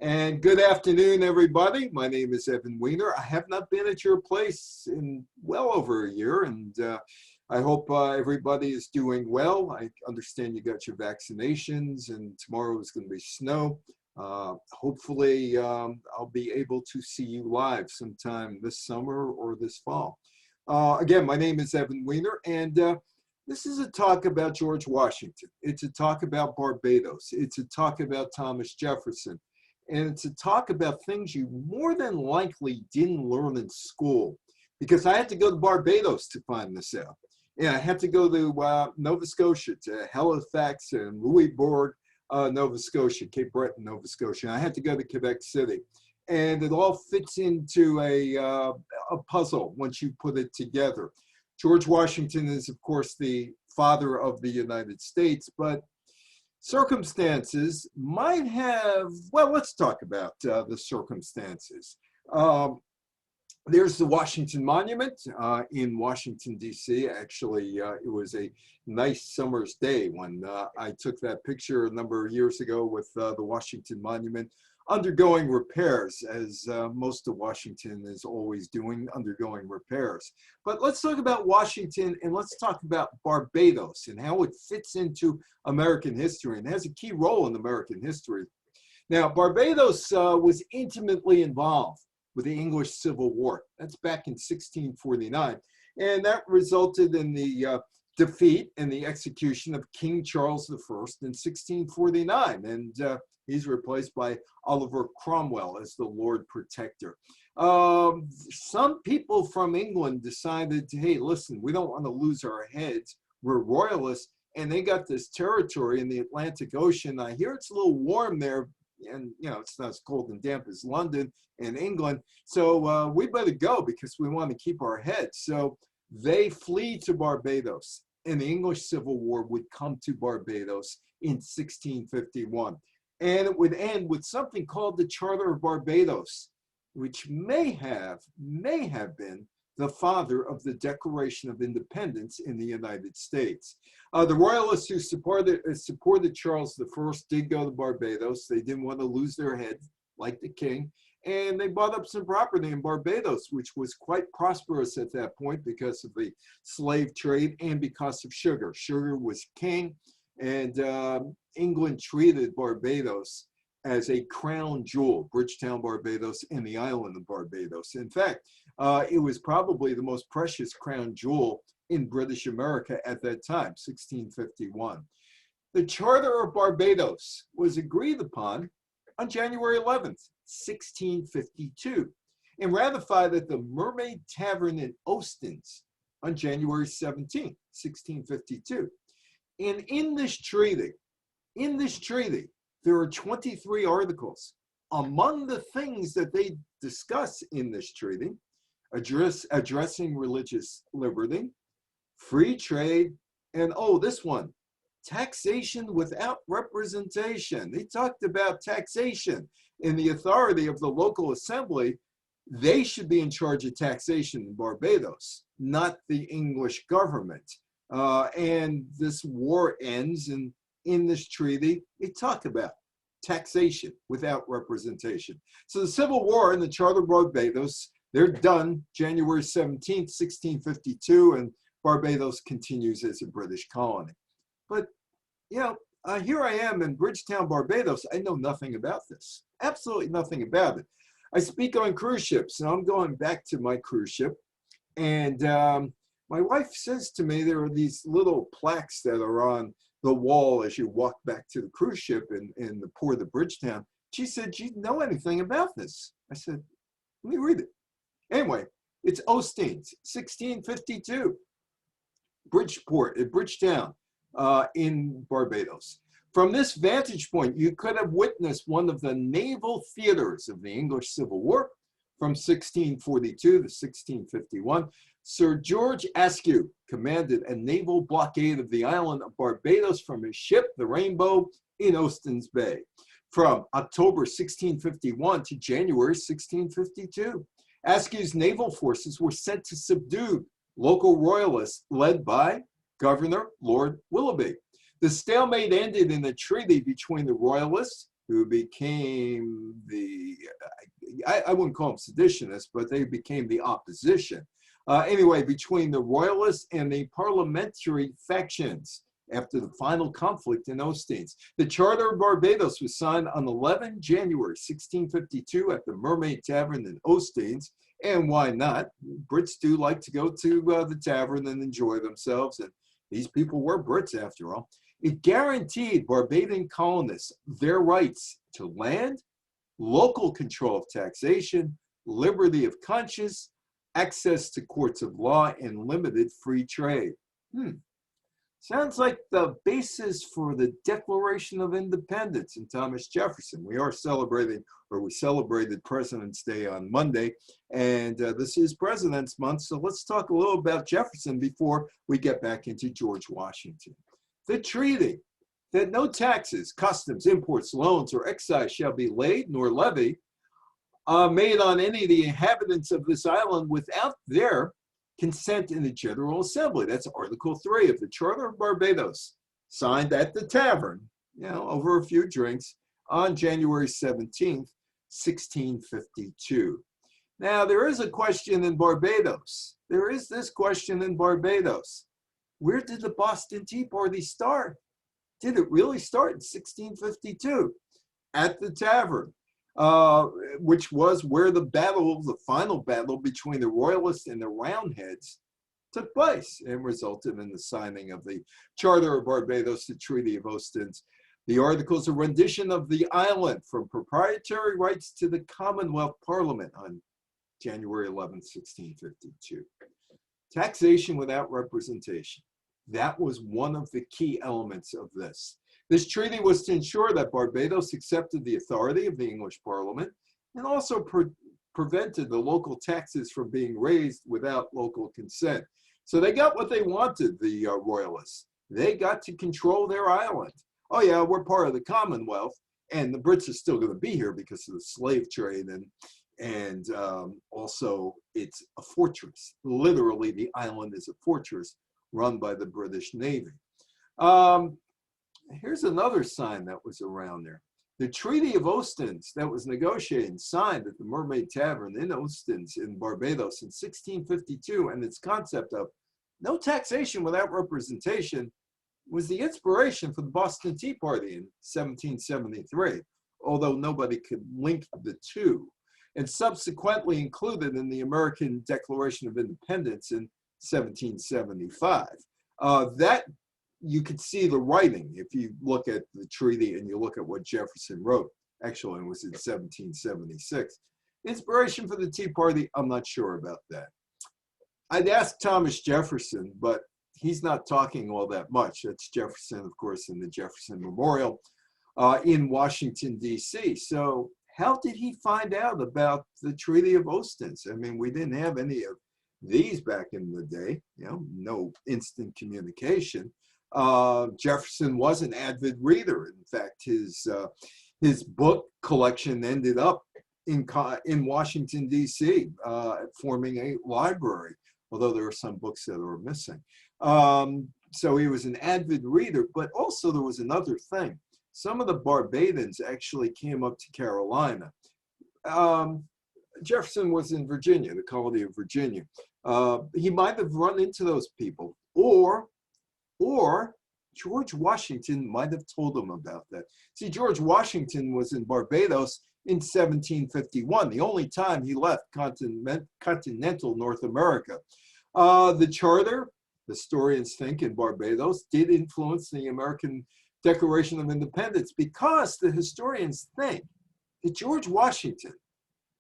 And good afternoon, everybody. My name is Evan Weiner. I have not been at your place in well over a year, and I hope everybody is doing well. I understand you got your vaccinations, and tomorrow is going to be snow. Hopefully, I'll be able to see you live sometime this summer or this fall. Again, my name is Evan Weiner, and this is a talk about George Washington. It's a talk about Barbados. It's a talk about Thomas Jefferson. And it's a talk about things you more than likely didn't learn in school, because I had to go to Barbados to find this out. Yeah, I had to go to Nova Scotia, to Halifax and Louisbourg, Nova Scotia, Cape Breton, Nova Scotia. I had to go to Quebec City. And it all fits into a puzzle once you put it together. George Washington is, of course, the father of the United States, but circumstances might have, well, let's talk about the circumstances. There's the Washington Monument in Washington, D.C. Actually, it was a nice summer's day when I took that picture a number of years ago with the Washington Monument undergoing repairs, as most of Washington is always doing, undergoing repairs. But let's talk about Washington, and let's talk about Barbados and how it fits into American history and has a key role in American history. Now, Barbados was intimately involved with the English Civil War. That's back in 1649, and that resulted in the defeat and the execution of King Charles I in 1649, and he's replaced by Oliver Cromwell as the Lord Protector. Some people from England decided, hey, listen, we don't want to lose our heads. We're royalists, and they got this territory in the Atlantic Ocean. I hear it's a little warm there, and you know it's not as cold and damp as London and England. So we better go because we want to keep our heads. So they flee to Barbados, and the English Civil War would come to Barbados in 1651. And it would end with something called the Charter of Barbados, which may have been the father of the Declaration of Independence in the United States. The royalists who supported Charles I did go to Barbados. They didn't want to lose their head like the king. And they bought up some property in Barbados, which was quite prosperous at that point because of the slave trade and because of sugar. Sugar was king, and England treated Barbados as a crown jewel, Bridgetown, Barbados, and the island of Barbados. In fact, it was probably the most precious crown jewel in British America at that time, 1651. The Charter of Barbados was agreed upon on January 11th, 1652, and ratified at the Mermaid Tavern in Ostens on January 17th, 1652. And in this treaty, there are 23 articles. Among the things that they discuss in this treaty, addressing religious liberty, free trade, and oh, this one, taxation without representation. They talked about taxation and the authority of the local assembly. They should be in charge of taxation in Barbados, not the English government. And this war ends, and in this treaty, they talk about taxation without representation. So the Civil War and the Charter of Barbados, they're done January 17th, 1652, and Barbados continues as a British colony. But, you know, here I am in Bridgetown, Barbados. I know nothing about this, absolutely nothing about it. I speak on cruise ships, and I'm going back to my cruise ship, and my wife says to me, there are these little plaques that are on the wall as you walk back to the cruise ship in the port of Bridgetown. She said, do you know anything about this? I said, let me read it. Anyway, it's Ostens, 1652, Bridgeport, at Bridgetown in Barbados. From this vantage point, you could have witnessed one of the naval theaters of the English Civil War from 1642 to 1651. Sir George Askew commanded a naval blockade of the island of Barbados from his ship, the Rainbow, in Ostens Bay, from October 1651 to January 1652. Askew's naval forces were sent to subdue local royalists led by Governor Lord Willoughby. The stalemate ended in a treaty between the royalists who became I wouldn't call them seditionists, but they became the opposition. Anyway, between the royalists and the parliamentary factions after the final conflict in Ostends. The Charter of Barbados was signed on 11 January 1652 at the Mermaid Tavern in Ostends. And why not? Brits do like to go to the tavern and enjoy themselves. And these people were Brits after all. It guaranteed Barbadian colonists their rights to land, local control of taxation, liberty of conscience, access to courts of law, and limited free trade. Sounds like the basis for the Declaration of Independence and Thomas Jefferson. We are celebrating, or we celebrated President's Day on Monday, and this is President's Month, so let's talk a little about Jefferson before we get back into George Washington. The treaty that no taxes, customs, imports, loans, or excise shall be laid nor levied made on any of the inhabitants of this island without their consent in the General Assembly. That's Article 3 of the Charter of Barbados, signed at the tavern, over a few drinks on January 17th, 1652. Now, there is a question in Barbados. There is this question in Barbados. Where did the Boston Tea Party start? Did it really start in 1652 at the tavern? Which was where the final battle between the Royalists and the Roundheads took place and resulted in the signing of the Charter of Barbados, the Treaty of Ostends, the Articles of Rendition of the island from proprietary rights to the Commonwealth Parliament on January 11, 1652. Taxation without representation. That was one of the key elements of this. This treaty was to ensure that Barbados accepted the authority of the English Parliament and also prevented the local taxes from being raised without local consent. So they got what they wanted, the Royalists. They got to control their island. Oh yeah, we're part of the Commonwealth, and the Brits are still going to be here because of the slave trade, and also it's a fortress. Literally, the island is a fortress run by the British Navy. Here's another sign that was around there. The Treaty of Ostends that was negotiated and signed at the Mermaid Tavern in Ostends in Barbados in 1652, and its concept of no taxation without representation was the inspiration for the Boston Tea Party in 1773, although nobody could link the two, and subsequently included in the American Declaration of Independence in 1775. That you could see the writing if you look at the treaty and you look at what Jefferson wrote. Actually, it was in 1776. Inspiration for the Tea Party, I'm not sure about that. I'd ask Thomas Jefferson, but he's not talking all that much. That's Jefferson, of course, in the Jefferson Memorial in Washington, D.C. So how did he find out about the Treaty of Ostends? I mean, we didn't have any of these back in the day, no instant communication. Jefferson was an avid reader. In fact, his book collection ended up in Washington, D.C., forming a library, although there are some books that are missing. So he was an avid reader, but also there was another thing. Some of the Barbadians actually came up to Carolina. Jefferson was in Virginia, the colony of Virginia. He might have run into those people, or George Washington might have told him about that. See, George Washington was in Barbados in 1751, the only time he left continental North America. The charter, historians think, in Barbados did influence the American Declaration of Independence, because the historians think that George Washington,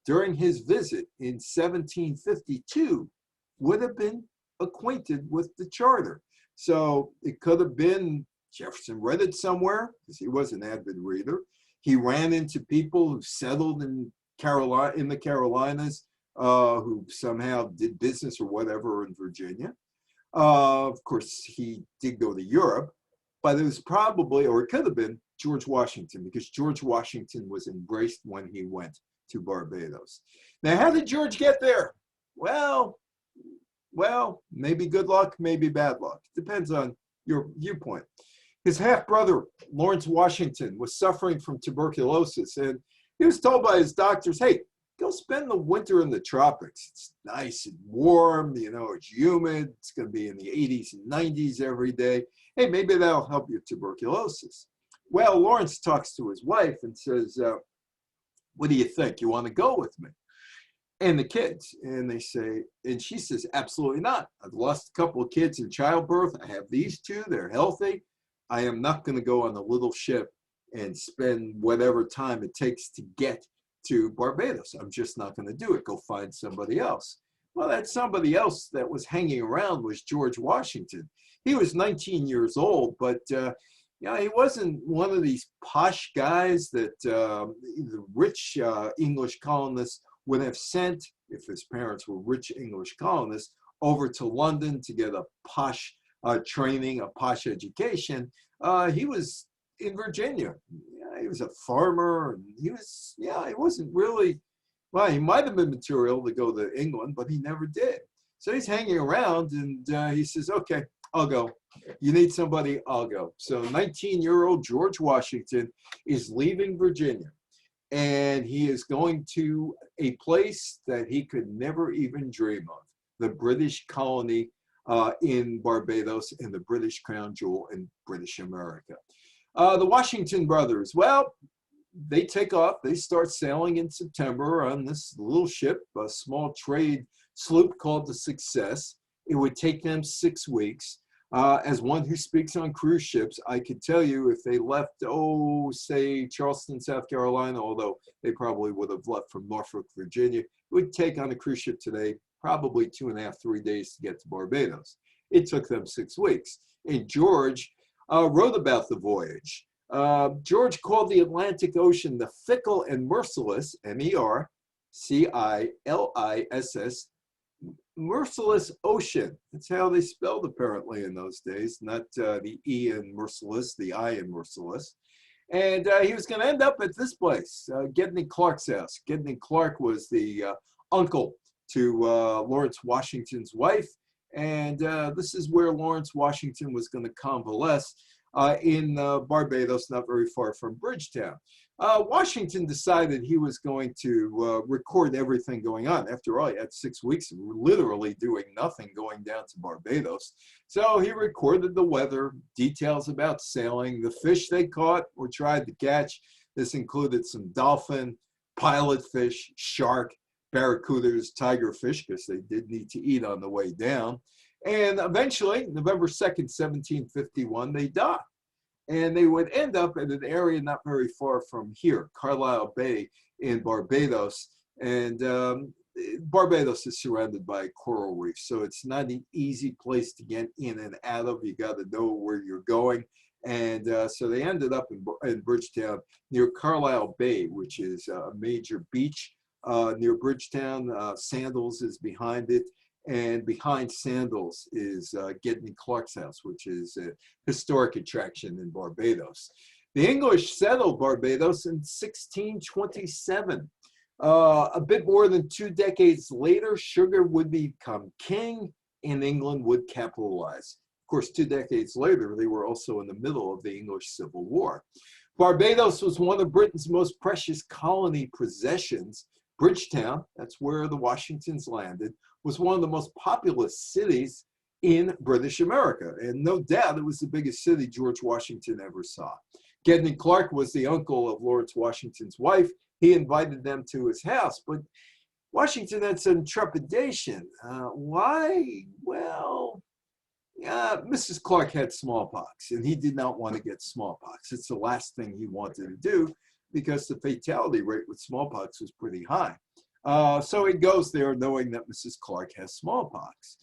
during his visit in 1752, would have been acquainted with the charter. So it could have been Jefferson read it somewhere, because he was an avid reader. He ran into people who settled in the Carolinas, who somehow did business or whatever in Virginia. Of course, he did go to Europe, but it was probably, or it could have been, George Washington, because George Washington was embraced when he went to Barbados. Now, how did George get there? Well, maybe good luck, maybe bad luck. Depends on your viewpoint. His half-brother, Lawrence Washington, was suffering from tuberculosis, and he was told by his doctors, hey, go spend the winter in the tropics. It's nice and warm, you know, it's humid, it's going to be in the 80s and 90s every day. Hey, maybe that'll help your tuberculosis. Well, Lawrence talks to his wife and says, what do you think? You want to go with me? And the kids, and they say, and she says, absolutely not. I've lost a couple of kids in childbirth. I have these two, they're healthy. I am not going to go on a little ship and spend whatever time it takes to get to Barbados. I'm just not going to do it. Go find somebody else. Well, that somebody else that was hanging around was George Washington. He was 19 years old, but he wasn't one of these posh guys that the rich English colonists would have sent, if his parents were rich English colonists, over to London to get a posh training, a posh education. He was in Virginia. He was a farmer, and he wasn't really, well, he might have been material to go to England, but he never did. So he's hanging around, and he says, okay, I'll go. You need somebody, I'll go. So 19-year-old George Washington is leaving Virginia, and he is going to a place that he could never even dream of, the British colony in Barbados and the British crown jewel in British America. The Washington brothers, well, they take off. They start sailing in September on this little ship, a small trade sloop called the Success. It would take them 6 weeks. As one who speaks on cruise ships, I could tell you if they left, say Charleston, South Carolina, although they probably would have left from Norfolk, Virginia, it would take on a cruise ship today probably 2.5, 3 days to get to Barbados. It took them 6 weeks. And George wrote about the voyage. George called the Atlantic Ocean the fickle and merciless, MERCILISS, merciless ocean. That's how they spelled apparently in those days, not the E in merciless, the I in merciless. And he was going to end up at this place, Gedney Clark's house. Gedney Clark was the uncle to Lawrence Washington's wife. And this is where Lawrence Washington was going to convalesce in Barbados, not very far from Bridgetown. Washington decided he was going to record everything going on. After all, he had 6 weeks of literally doing nothing going down to Barbados. So he recorded the weather, details about sailing, the fish they caught or tried to catch. This included some dolphin, pilot fish, shark, barracudas, tigerfish, because they did need to eat on the way down. And eventually, November 2nd, 1751, they docked. And they would end up in an area not very far from here, Carlisle Bay in Barbados. And Barbados is surrounded by coral reefs, so it's not an easy place to get in and out of. You got to know where you're going. And so they ended up in Bridgetown near Carlisle Bay, which is a major beach near Bridgetown. Sandals is behind it. And behind Sandals is Gedney Clark's house, which is a historic attraction in Barbados. The English settled Barbados in 1627. A bit more than 2 decades later, sugar would become king and England would capitalize. Of course, 2 decades later, they were also in the middle of the English Civil War. Barbados was one of Britain's most precious colony possessions. Bridgetown, that's where the Washingtons landed, was one of the most populous cities in British America. And no doubt it was the biggest city George Washington ever saw. Gedney Clark was the uncle of Lawrence Washington's wife. He invited them to his house, but Washington had some trepidation. Why? Well, Mrs. Clark had smallpox, and he did not want to get smallpox. It's the last thing he wanted to do because the fatality rate with smallpox was pretty high. So he goes there knowing that Mrs. Clark has smallpox.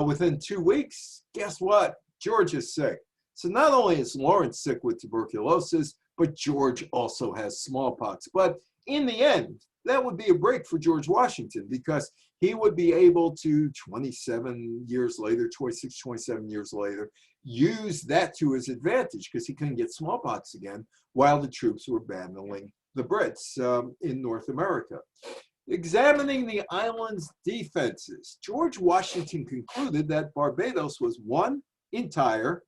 Within 2 weeks, guess what? George is sick. So not only is Lawrence sick with tuberculosis, but George also has smallpox. But in the end, that would be a break for George Washington because he would be able to, 27 years later, 26, 27 years later, use that to his advantage because he couldn't get smallpox again while the troops were battling the Brits in North America. Examining the island's defenses, George Washington concluded that Barbados was, 1, entire,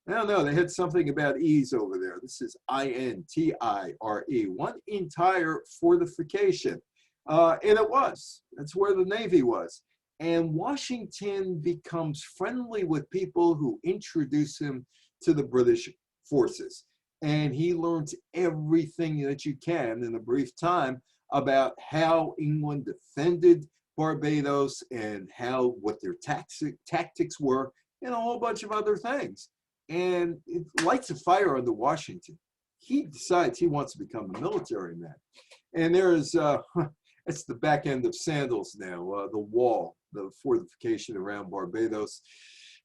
I don't know. They had something about E's over there. This is Intire, one entire fortification. And it was. That's where the Navy was. And Washington becomes friendly with people who introduce him to the British forces. And he learns everything that you can in a brief time about how England defended Barbados and what their tactics were and a whole bunch of other things. And it lights a fire under Washington. He decides he wants to become a military man. And there's, it's the back end of Sandals now, the wall, the fortification around Barbados.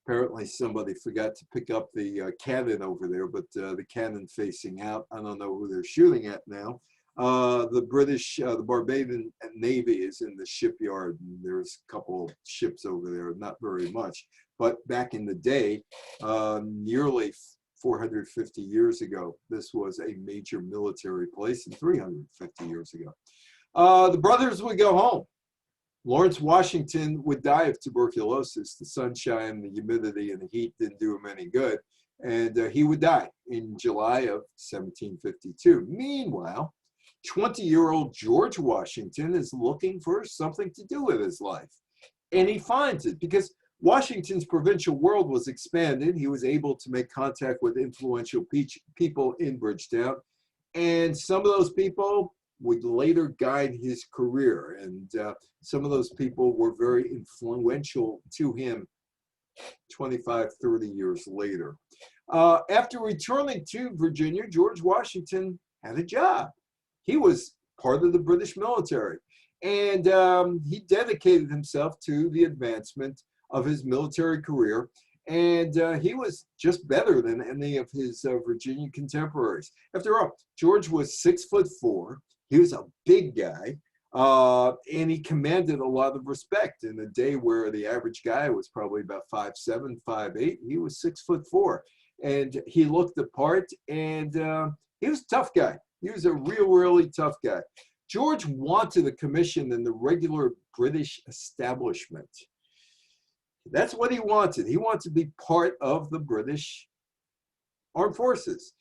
Apparently somebody forgot to pick up the cannon over there, but the cannon facing out, I don't know who they're shooting at now. The British, the Barbadian Navy is in the shipyard, and there's a couple of ships over there, not very much. But back in the day, nearly 450 years ago, this was a major military place, and 350 years ago. The brothers would go home. Lawrence Washington would die of tuberculosis. The sunshine, the humidity, and the heat didn't do him any good. And he would die in July of 1752. Meanwhile, 20-year-old George Washington is looking for something to do with his life. And he finds it because Washington's provincial world was expanded. He was able to make contact with influential people in Bridgetown. And some of those people would later guide his career. And some of those people were very influential to him 25, 30 years later. After returning to Virginia, George Washington had a job. He was part of the British military. And he dedicated himself to the advancement of his military career. And he was just better than any of his Virginia contemporaries. After all, George was 6'4". He was a big guy, and he commanded a lot of respect. In a day where the average guy was probably about 5'7", 5'8", he was 6'4", and he looked the part. And he was a tough guy. He was a really tough guy. George wanted a commission in the regular British establishment. That's what he wanted. He wanted to be part of the British Armed Forces.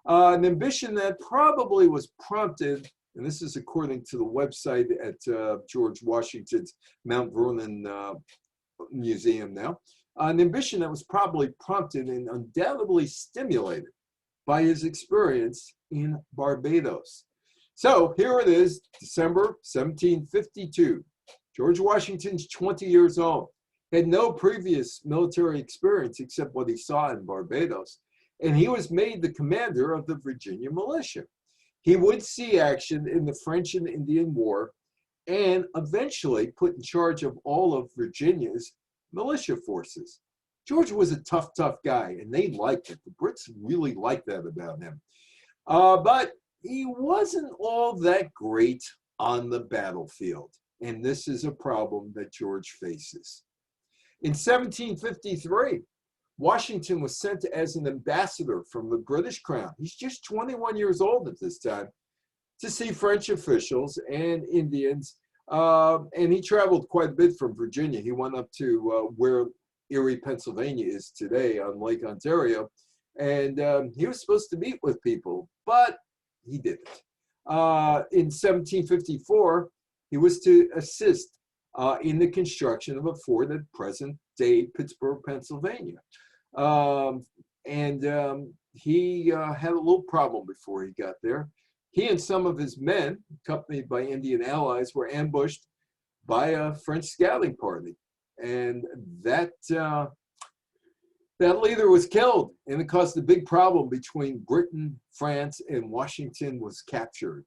An ambition that probably was prompted, and this is according to the website at George Washington's Mount Vernon Museum now, an ambition that was probably prompted and undoubtedly stimulated by his experience in Barbados. So here it is, December 1752. George Washington's 20 years old. Had no previous military experience except what he saw in Barbados, and he was made the commander of the Virginia militia. He would see action in the French and Indian War and eventually put in charge of all of Virginia's militia forces. George was a tough guy, and they liked it. The Brits really liked that about him. But he wasn't all that great on the battlefield, and this is a problem that George faces. In 1753, Washington was sent as an ambassador from the British Crown. He's just 21 years old at this time, to see French officials and Indians. And he traveled quite a bit from Virginia. He went up to where Erie, Pennsylvania is today on Lake Ontario. And he was supposed to meet with people, but he didn't. In 1754, he was to assist in the construction of a fort at present-day Pittsburgh, Pennsylvania. He had a little problem before he got there. He and some of his men, accompanied by Indian allies, were ambushed by a French scouting party. And that leader was killed, and it caused a big problem between Britain, France, and Washington was captured.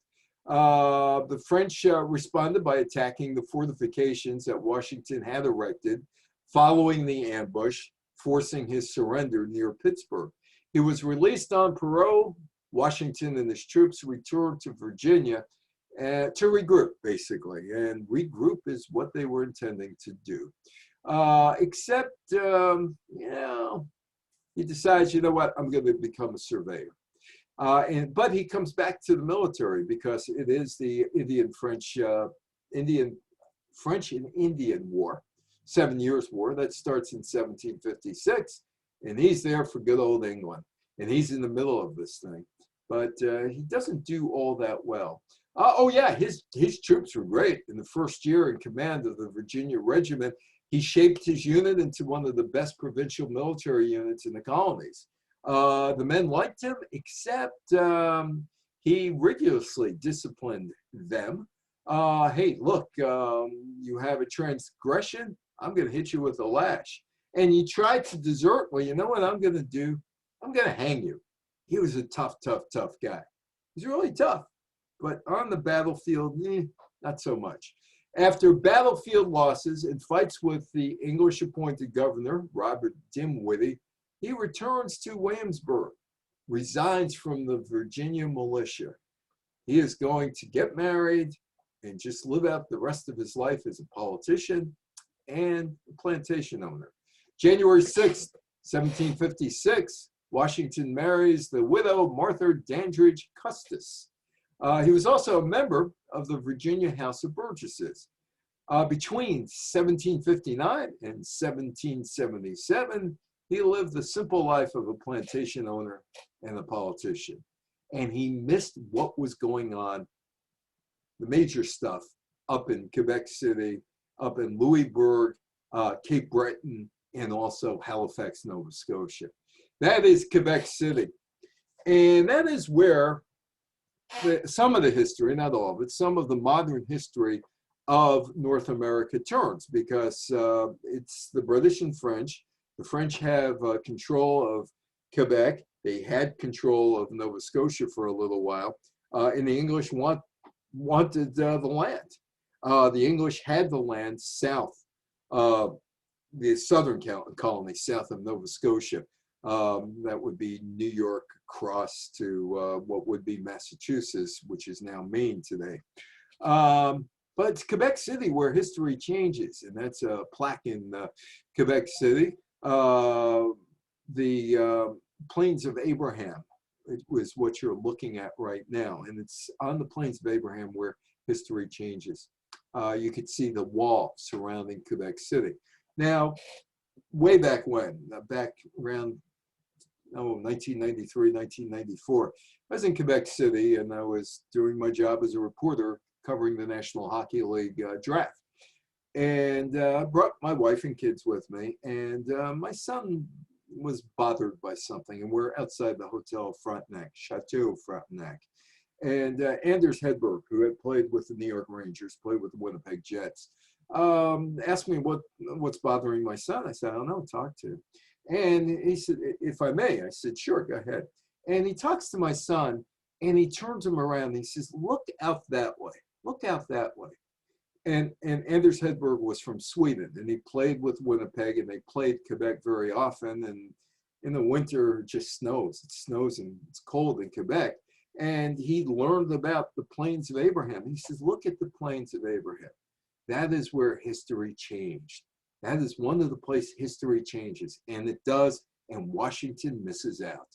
The French responded by attacking the fortifications that Washington had erected following the ambush, forcing his surrender near Pittsburgh. He was released on parole. Washington and his troops returned to Virginia to regroup, basically. And regroup is what they were intending to do. Except, he decides, you know what, I'm going to become a surveyor. But he comes back to the military because it is the French and Indian War, 7 Years' War, that starts in 1756. And he's there for good old England. And he's in the middle of this thing. But he doesn't do all that well. Oh yeah, his troops were great. In the first year in command of the Virginia Regiment, he shaped his unit into one of the best provincial military units in the colonies. The men liked him, except he rigorously disciplined them. Hey, look, you have a transgression, I'm going to hit you with a lash. And you tried to desert, well, you know what I'm going to do? I'm going to hang you. He was a tough guy. He's really tough. But on the battlefield, not so much. After battlefield losses and fights with the English-appointed governor, Robert Dimwitty, he returns to Williamsburg, resigns from the Virginia militia. He is going to get married and just live out the rest of his life as a politician and a plantation owner. January 6th, 1756, Washington marries the widow Martha Dandridge Custis. He was also a member of the Virginia House of Burgesses. Between 1759 and 1777, he lived the simple life of a plantation owner and a politician. And he missed what was going on, the major stuff, up in Quebec City, up in Louisbourg, Cape Breton, and also Halifax, Nova Scotia. That is Quebec City. And that is where some of the history, not all of it, some of the modern history of North America turns, because it's the British and French. The French have control of Quebec. They had control of Nova Scotia for a little while. And the English wanted the land. The English had the land south, the southern colony, south of Nova Scotia. That would be New York across to what would be Massachusetts, which is now Maine today. But it's Quebec City where history changes, and that's a plaque in Quebec City. The Plains of Abraham, it was what you're looking at right now, and it's on the Plains of Abraham where history changes. You could see the wall surrounding Quebec City. Now, way back when, back around 1993, 1994, I was in Quebec City, and I was doing my job as a reporter covering the National Hockey League draft. And brought my wife and kids with me, and my son was bothered by something, and we're outside the Hotel Frontenac, Chateau Frontenac. And Anders Hedberg, who had played with the New York Rangers, played with the Winnipeg Jets, asked me what's bothering my son. I said, I don't know, talk to him. And he said, if I may. I said, sure, go ahead. And he talks to my son, and he turns him around, and he says, look out that way, look out that way. And Anders Hedberg was from Sweden, and he played with Winnipeg, and they played Quebec very often. And in the winter, it just snows. It snows and it's cold in Quebec. And he learned about the Plains of Abraham. He says, look at the Plains of Abraham. That is where history changed. That is one of the places history changes, and it does, and Washington misses out.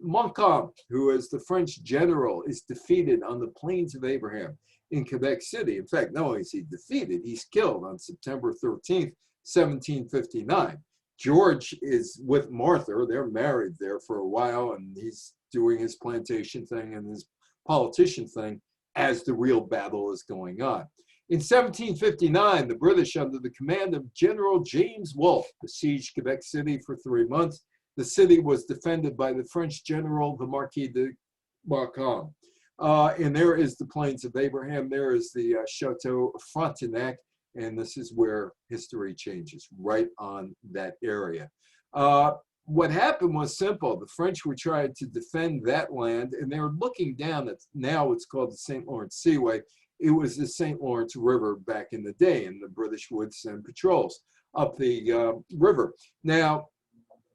Montcalm, who is the French general, is defeated on the Plains of Abraham in Quebec City. In fact, not only is he defeated, he's killed on September 13th, 1759. George is with Martha. They're married there for a while, and he's doing his plantation thing and his politician thing as the real battle is going on. In 1759, the British, under the command of General James Wolfe, besieged Quebec City for 3 months. The city was defended by the French general, the Marquis de Montcalm. And there is the Plains of Abraham. There is the Chateau Frontenac. And this is where history changes, right on that area. What happened was simple. The French were trying to defend that land, and they were looking down at, now it's called the St. Lawrence Seaway. It was the St. Lawrence River back in the day, and the British would send patrols up the river. Now,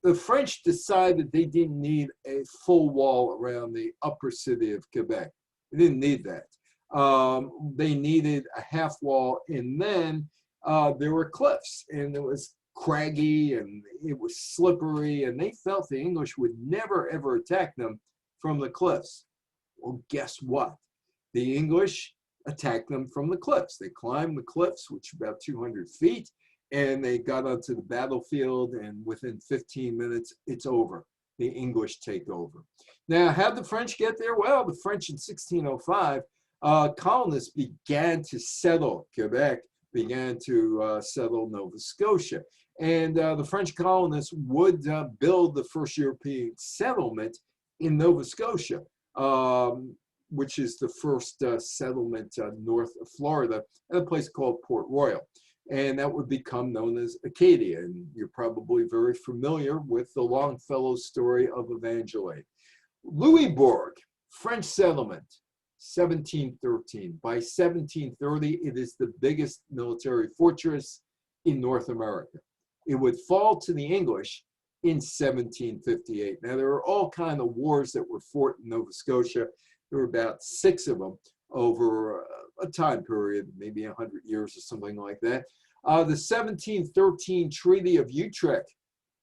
the French decided they didn't need a full wall around the upper city of Quebec. They didn't need that. They needed a half wall, and then there were cliffs, and it was craggy, and it was slippery, and they felt the English would never, ever attack them from the cliffs. Well, guess what? The English attacked them from the cliffs. They climbed the cliffs, which are about 200 feet, and they got onto the battlefield, and within 15 minutes, it's over. The English take over. Now, how'd the French get there? Well, the French in 1605, colonists began to settle Quebec, began to settle Nova Scotia. And the French colonists would build the first European settlement in Nova Scotia, which is the first settlement north of Florida, at a place called Port Royal. And that would become known as Acadia. And you're probably very familiar with the Longfellow story of Evangeline. Louisbourg, French settlement, 1713. By 1730, it is the biggest military fortress in North America. It would fall to the English in 1758. Now, there were all kinds of wars that were fought in Nova Scotia. There were about 6 of them over a time period, maybe 100 years or something like that. The 1713 Treaty of Utrecht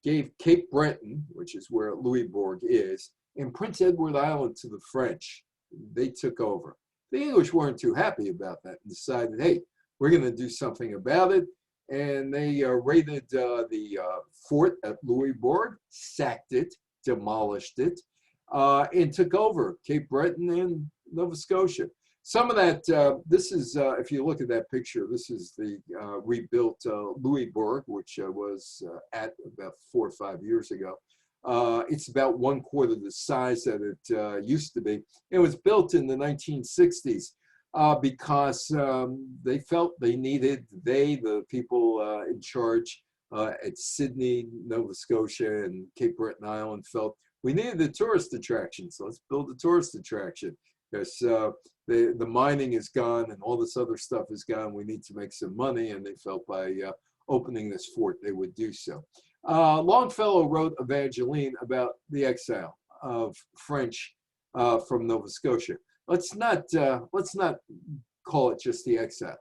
gave Cape Breton, which is where Louisbourg is, and Prince Edward Island to the French. They took over. The English weren't too happy about that and decided, hey, we're going to do something about it. And they raided the fort at Louisbourg, sacked it, demolished it, and took over Cape Breton and Nova Scotia. Some of that, this is, if you look at that picture, this is the rebuilt Louisbourg, which was at about 4 or 5 years ago. It's about 1/4 the size that it used to be. It was built in the 1960s because they felt they needed, the people in charge at Sydney, Nova Scotia, and Cape Breton Island felt we needed a tourist attraction, so let's build a tourist attraction. Because the mining is gone and all this other stuff is gone. We need to make some money, and they felt by opening this fort, they would do so. Longfellow wrote Evangeline about the exile of French from Nova Scotia. Let's not call it just the exile.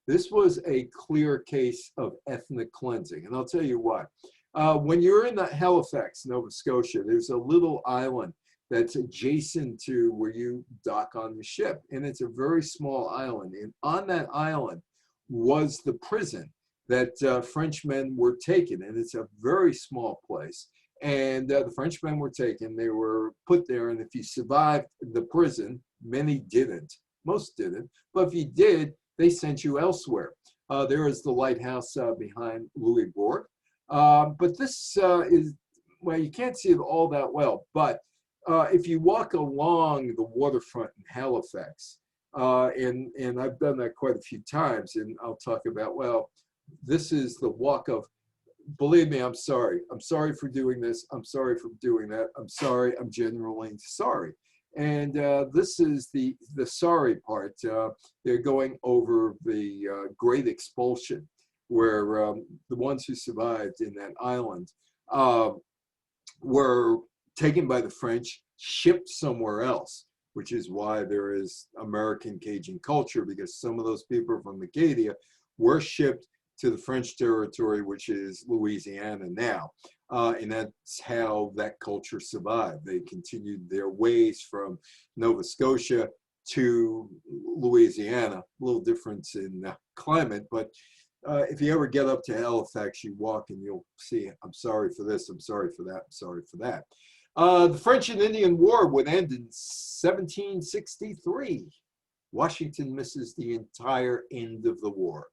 This was a clear case of ethnic cleansing, and I'll tell you why. When you're in Halifax, Nova Scotia, there's a little island that's adjacent to where you dock on the ship. And it's a very small island. And on that island was the prison that Frenchmen were taken. And it's a very small place. And the Frenchmen were taken, they were put there. And if you survived the prison, many didn't, most didn't. But if you did, they sent you elsewhere. There is the lighthouse behind Louisbourg. But this is, well, you can't see it all that well, but if you walk along the waterfront in Halifax, and I've done that quite a few times, and I'll talk about, well, this is the walk of, believe me, I'm sorry. I'm sorry for doing this. I'm sorry for doing that. I'm sorry. I'm genuinely sorry. And this is the sorry part. They're going over the Great Expulsion, where the ones who survived in that island were taken by the French, shipped somewhere else, which is why there is American Cajun culture, because some of those people from Acadia were shipped to the French territory, which is Louisiana now. And that's how that culture survived. They continued their ways from Nova Scotia to Louisiana, a little difference in climate, but if you ever get up to Halifax, you walk and you'll see, I'm sorry for this, I'm sorry for that, I'm sorry for that. The French and Indian War would end in 1763. Washington misses the entire end of the war.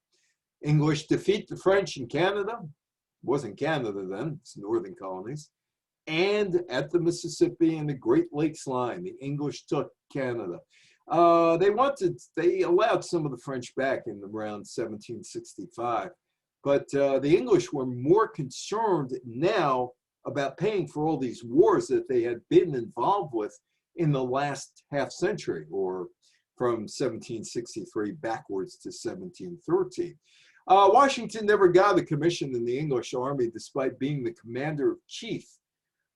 English defeat the French in Canada. It wasn't Canada then, it's northern colonies. And at the Mississippi and the Great Lakes line, the English took Canada. They allowed some of the French back in around 1765, but the English were more concerned now about paying for all these wars that they had been involved with in the last half century, or from 1763 backwards to 1713. Washington never got a commission in the English army, despite being the commander-in-chief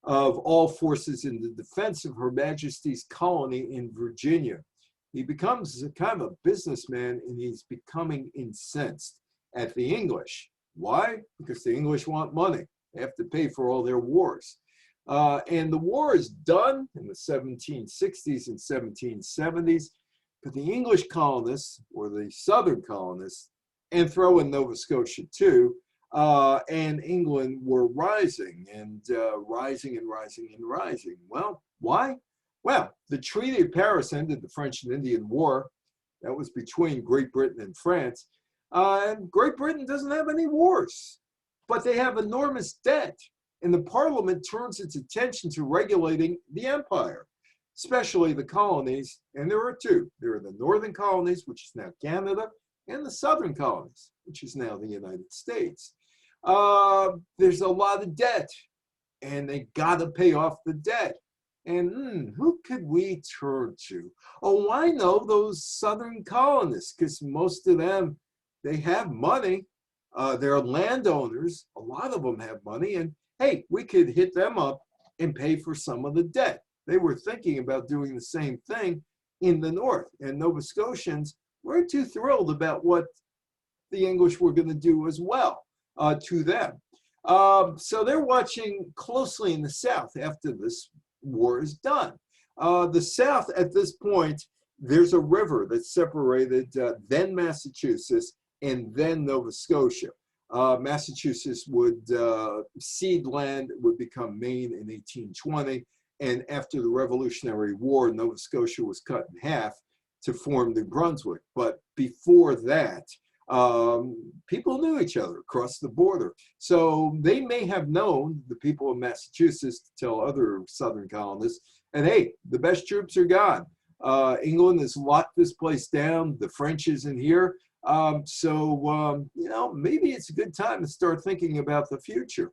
of all forces in the defense of Her Majesty's colony in Virginia. He becomes a kind of a businessman, and he's becoming incensed at the English. Why? Because the English want money. They have to pay for all their wars. And the war is done in the 1760s and 1770s, but the English colonists, or the Southern colonists, and throw in Nova Scotia too, and England were rising and rising and rising and rising. Well, why? Well, the Treaty of Paris ended the French and Indian War. That was between Great Britain and France. And Great Britain doesn't have any wars, but they have enormous debt. And the Parliament turns its attention to regulating the empire, especially the colonies. And there are two. There are the northern colonies, which is now Canada, and the southern colonies, which is now the United States. There's a lot of debt, and they got to pay off the debt. And who could we turn to? Oh, I know those southern colonists, because most of them, they have money. They're landowners. A lot of them have money. And hey, we could hit them up and pay for some of the debt. They were thinking about doing the same thing in the north. And Nova Scotians weren't too thrilled about what the English were going to do as well to them. So they're watching closely in the south after this war is done. The south at this point, there's a river that separated then Massachusetts and then Nova Scotia. Massachusetts would cede land, would become Maine in 1820. And after the Revolutionary War, Nova Scotia was cut in half to form New Brunswick. But before that, people knew each other across the border. So they may have known, the people of Massachusetts, to tell other southern colonists, and hey, the best troops are gone. England has locked this place down. The French isn't here. You know, maybe it's a good time to start thinking about the future.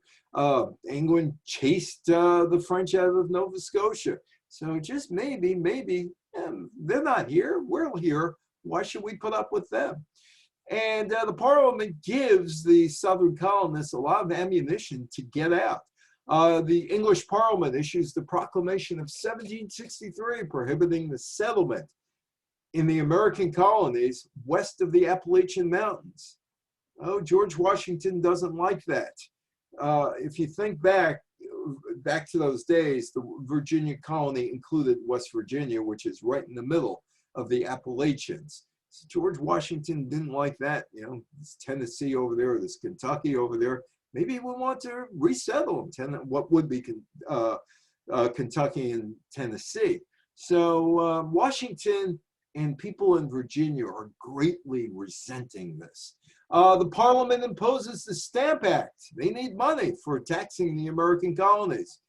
England chased the French out of Nova Scotia. So just maybe they're not here. We're here. Why should we put up with them? And the Parliament gives the southern colonists a lot of ammunition to get out. The English Parliament issues the Proclamation of 1763 prohibiting the settlement in the American colonies west of the Appalachian Mountains. Oh, George Washington doesn't like that. If you think back to those days, the Virginia colony included West Virginia, which is right in the middle of the Appalachians. So George Washington didn't like that. You know, there's Tennessee over there, there's Kentucky over there. Maybe we want to resettle them, what would be Kentucky and Tennessee. So Washington and people in Virginia are greatly resenting this. The Parliament imposes the Stamp Act. They need money for taxing the American colonies.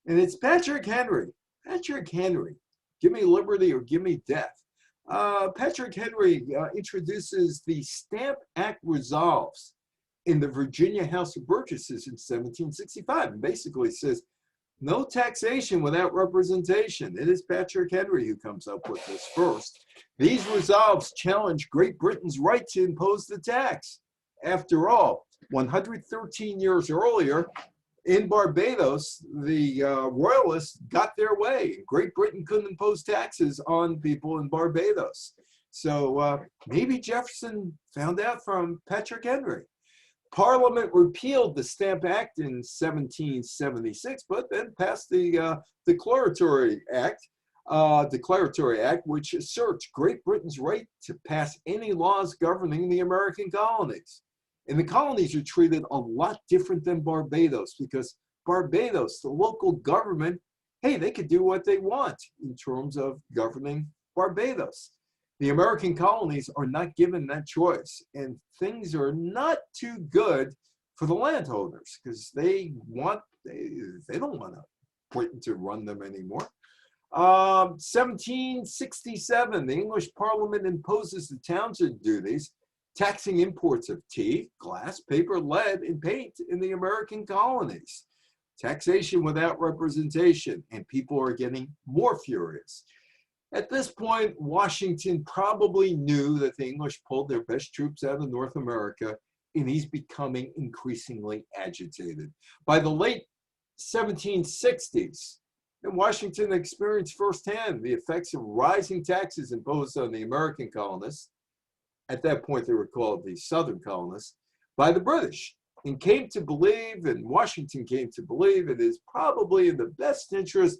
And it's Patrick Henry. Patrick Henry, give me liberty or give me death. Patrick Henry introduces the Stamp Act Resolves in the Virginia House of Burgesses in 1765, and basically says, no taxation without representation. It is Patrick Henry who comes up with this first. These resolves challenge Great Britain's right to impose the tax. After all, 113 years earlier, in Barbados, the royalists got their way. Great Britain couldn't impose taxes on people in Barbados. So maybe Jefferson found out from Patrick Henry. Parliament repealed the Stamp Act in 1776, but then passed the Declaratory Act, which asserts Great Britain's right to pass any laws governing the American colonies. And the colonies are treated a lot different than Barbados, because Barbados, the local government, hey, they could do what they want in terms of governing Barbados. The American colonies are not given that choice, and things are not too good for the landowners, because they don't want Britain to run them anymore. 1767, the English Parliament imposes the Township Duties, taxing imports of tea, glass, paper, lead, and paint in the American colonies. Taxation without representation, and people are getting more furious. At this point, Washington probably knew that the English pulled their best troops out of North America, and he's becoming increasingly agitated. By the late 1760s, and Washington experienced firsthand the effects of rising taxes imposed on the American colonists. At that point, they were called the Southern colonists, by the British, and came to believe, and Washington came to believe, it is probably in the best interest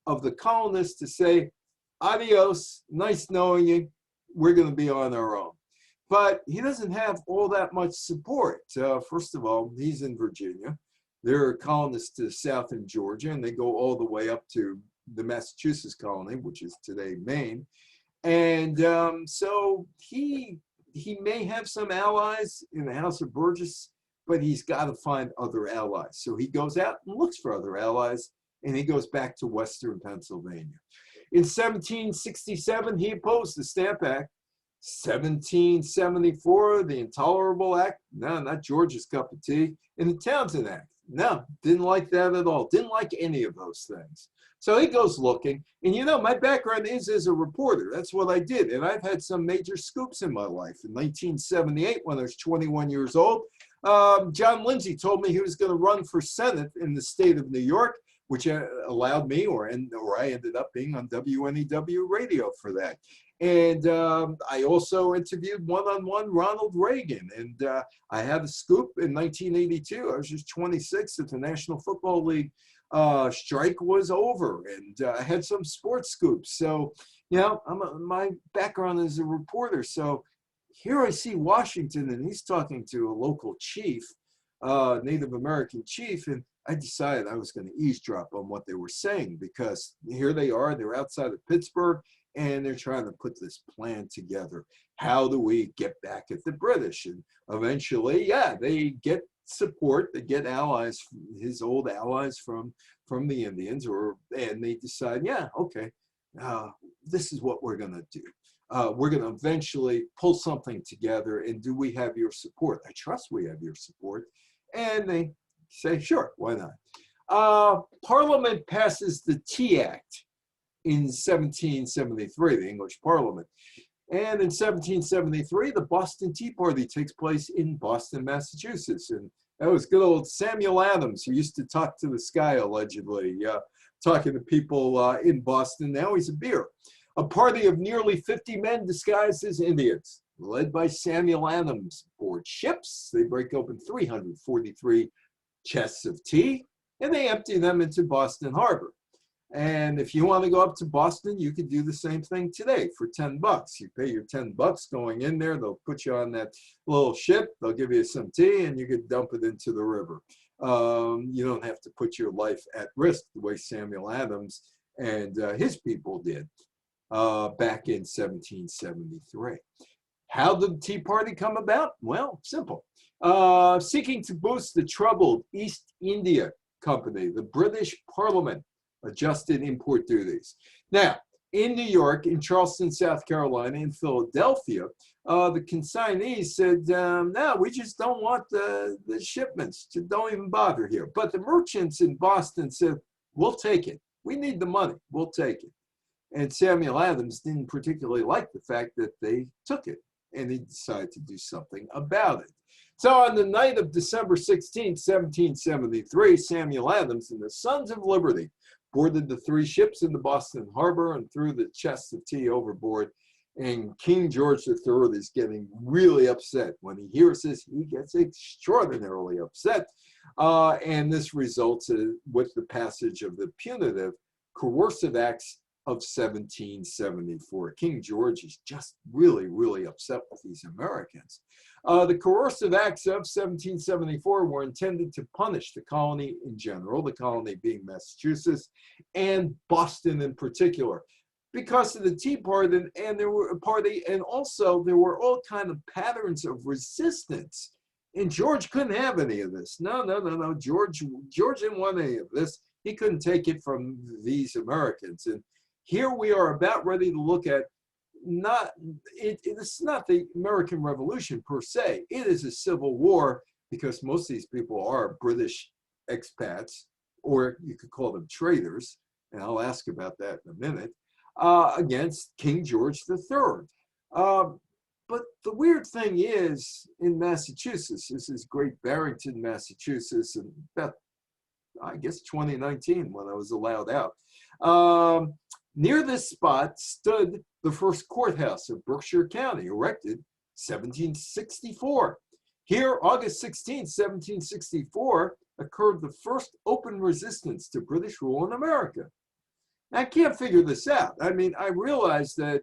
of the colonists to say, adios, nice knowing you, we're going to be on our own. but he doesn't have all that much support. First of all, he's in Virginia. There are colonists to the south in Georgia, and they go all the way up to the Massachusetts colony, which is today Maine. And so he may have some allies in the House of Burgess, but he's got to find other allies. So he goes out and looks for other allies, and he goes back to Western Pennsylvania. In 1767, he opposed the Stamp Act. 1774, the Intolerable Act. No, not George's cup of tea. And the Township Act. No, didn't like that at all. Didn't like any of those things. So he goes looking. And you know, my background is as a reporter. That's what I did. And I've had some major scoops in my life. In 1978, when I was 21 years old, John Lindsay told me he was going to run for Senate in the state of New York, which allowed me, or I ended up being on WNEW radio for that. And I also interviewed one-on-one Ronald Reagan. And I had a scoop in 1982. I was just 26 at the National Football League strike was over. And I had some sports scoops. So, you know, my background is a reporter. So here I see Washington, and he's talking to a local chief, Native American chief. And I decided I was going to eavesdrop on what they were saying, because here they are, they're outside of Pittsburgh, and they're trying to put this plan together. How do we get back at the British? And eventually, yeah, they get support, they get allies, his old allies from the Indians, and they decide, yeah, okay, this is what we're going to do. We're going to eventually pull something together, and do we have your support? I trust we have your support. And they say, sure, why not? Parliament passes the Tea Act in 1773, the English Parliament. And in 1773, the Boston Tea Party takes place in Boston, Massachusetts. And that was good old Samuel Adams, who used to talk to the sky, allegedly, talking to people in Boston. Now he's a beer. A party of nearly 50 men disguised as Indians, led by Samuel Adams, board ships. They break open 343 chests of tea, and they empty them into Boston Harbor. And if you want to go up to Boston, you could do the same thing today for $10. You pay your $10 going in there. They'll put you on that little ship. They'll give you some tea, and you could dump it into the river. You don't have to put your life at risk the way Samuel Adams and his people did back in 1773. How did the Tea Party come about? Well, simple. Seeking to boost the troubled East India Company, the British Parliament adjusted import duties. Now, in New York, in Charleston, South Carolina, in Philadelphia, the consignees said, no, we just don't want the shipments. Don't even bother here. But the merchants in Boston said, we'll take it. We need the money. We'll take it. And Samuel Adams didn't particularly like the fact that they took it, and he decided to do something about it. So on the night of December 16, 1773, Samuel Adams and the Sons of Liberty boarded the 3 ships in the Boston Harbor and threw the chests of tea overboard. And King George III is getting really upset. When he hears this, he gets extraordinarily upset. And this results with the passage of the Punitive, Coercive Acts of 1774. King George is just really, really upset with these Americans. The Coercive Acts of 1774 were intended to punish the colony in general, the colony being Massachusetts, and Boston in particular, because of the Tea Party, and also there were all kind of patterns of resistance. And George couldn't have any of this. No. George didn't want any of this. He couldn't take it from these Americans. And here we are about ready to look at it's not the American Revolution per se. It is a civil war, because most of these people are British expats, or you could call them traitors, and I'll ask about that in a minute, against King George III. But the weird thing is, in Massachusetts, this is Great Barrington, Massachusetts, and about, I guess, 2019 when I was allowed out. Near this spot stood the first courthouse of Berkshire County, erected 1764. Here, August 16, 1764, occurred the first open resistance to British rule in America. I can't figure this out. I mean, I realize that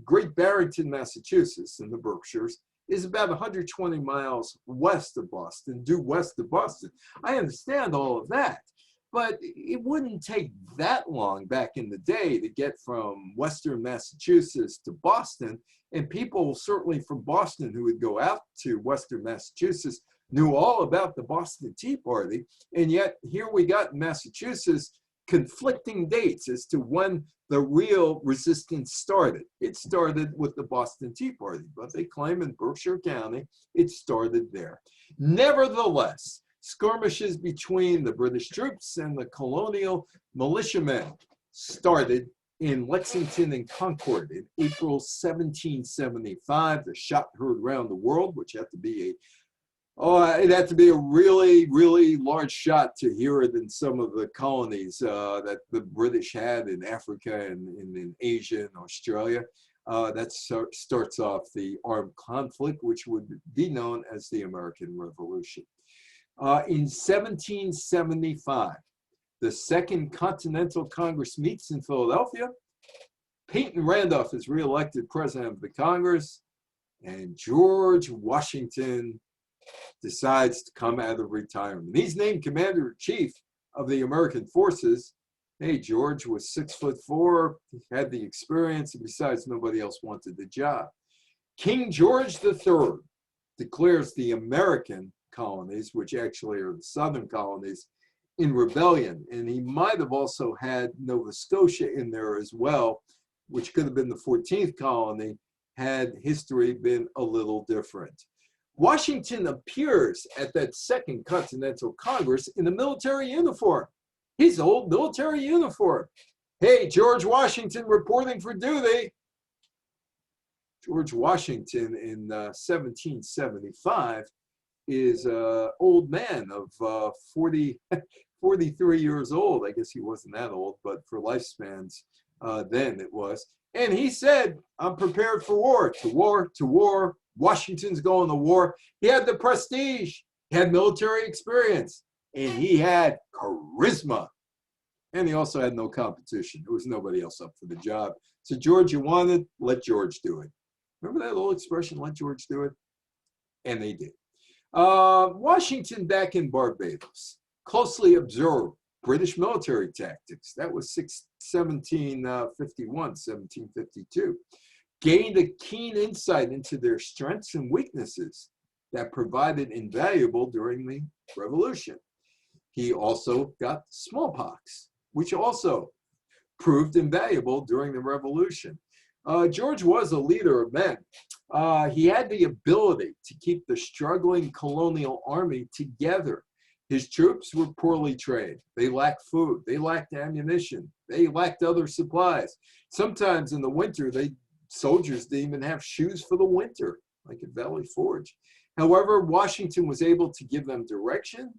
Great Barrington, Massachusetts, in the Berkshires, is about 120 miles west of Boston, due west of Boston. I understand all of that, but it wouldn't take that long back in the day to get from Western Massachusetts to Boston. And people certainly from Boston who would go out to Western Massachusetts knew all about the Boston Tea Party. And yet here we got in Massachusetts conflicting dates as to when the real resistance started. It started with the Boston Tea Party, but they claim in Berkshire County it started there. Nevertheless, skirmishes between the British troops and the colonial militiamen started in Lexington and Concord in April 1775. The shot heard around the world, which had to be it had to be a really, really large shot to hear it in some of the colonies that the British had in Africa and in Asia and Australia. That starts off the armed conflict, which would be known as the American Revolution. In 1775, the Second Continental Congress meets in Philadelphia. Peyton Randolph is reelected president of the Congress, and George Washington decides to come out of retirement. He's named commander-in-chief of the American forces. Hey, George was 6'4", had the experience, and besides, nobody else wanted the job. King George III declares the American colonies, which actually are the southern colonies, in rebellion. And he might have also had Nova Scotia in there as well, which could have been the 14th colony had history been a little different. Washington appears at that Second Continental Congress in a military uniform, his old military uniform. Hey, George Washington reporting for duty. George Washington in 1775 is an old man of 43 years old. I guess he wasn't that old, but for lifespans, then it was. And he said, I'm prepared for war, to war, to war. Washington's going to war. He had the prestige, he had military experience, and he had charisma. And he also had no competition. There was nobody else up for the job. So George, you wanted, let George do it. Remember that old expression, let George do it? And they did. Washington back in Barbados closely observed British military tactics. That was 1751, 1752. Gained a keen insight into their strengths and weaknesses that provided invaluable during the Revolution. He also got smallpox, which also proved invaluable during the Revolution. George was a leader of men. He had the ability to keep the struggling colonial army together. His troops were poorly trained. They lacked food. They lacked ammunition. They lacked other supplies. Sometimes in the winter, soldiers didn't even have shoes for the winter, like at Valley Forge. However, Washington was able to give them direction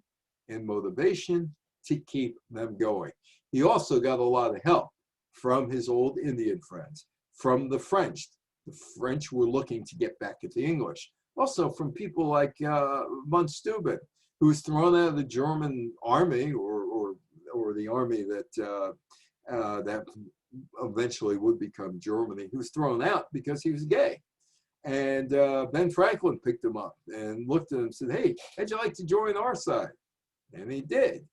and motivation to keep them going. He also got a lot of help from his old Indian friends, from the French. The French were looking to get back at the English. Also from people like von Steuben, who was thrown out of the German army or the army that eventually would become Germany. He was thrown out because he was gay. And Ben Franklin picked him up and looked at him and said, hey, how'd you like to join our side? And he did.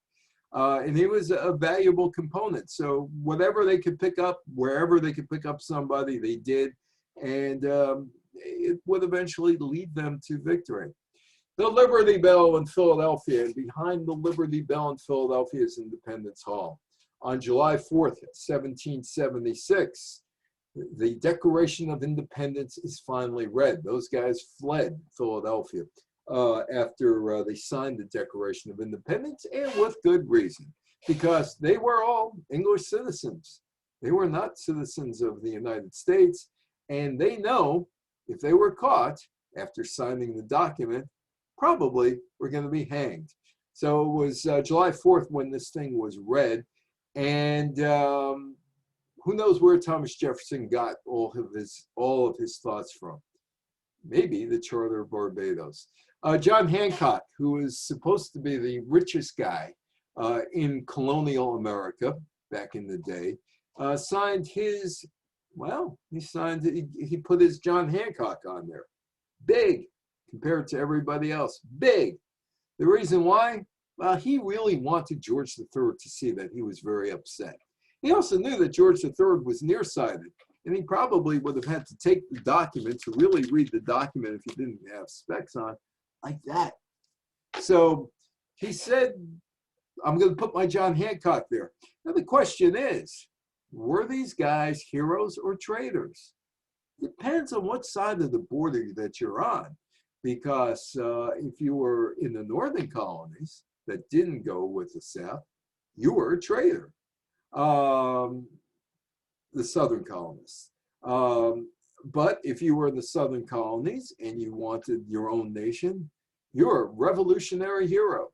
And he was a valuable component. So whatever they could pick up, wherever they could pick up somebody, they did. And it would eventually lead them to victory. The Liberty Bell in Philadelphia, and behind the Liberty Bell in Philadelphia is Independence Hall. On July 4th, 1776, the Declaration of Independence is finally read. Those guys fled Philadelphia after they signed the Declaration of Independence, and with good reason, because they were all English citizens. They were not citizens of the United States, and they know if they were caught after signing the document, probably were going to be hanged. So it was July 4th when this thing was read. And who knows where Thomas Jefferson got all of his thoughts from? Maybe the Charter of Barbados. John Hancock, who was supposed to be the richest guy in colonial America back in the day, signed his Well, he put his John Hancock on there. Big compared to everybody else. Big. The reason why? Well, he really wanted George III to see that he was very upset. He also knew that George III was nearsighted, and he probably would have had to take the document to really read the document if he didn't have specs on, like that. So he said, I'm going to put my John Hancock there. Now the question is, were these guys heroes or traitors? Depends on what side of the border that you're on. Because if you were in the northern colonies that didn't go with the South, you were a traitor. The southern colonists. But if you were in the southern colonies and you wanted your own nation, you're a revolutionary hero.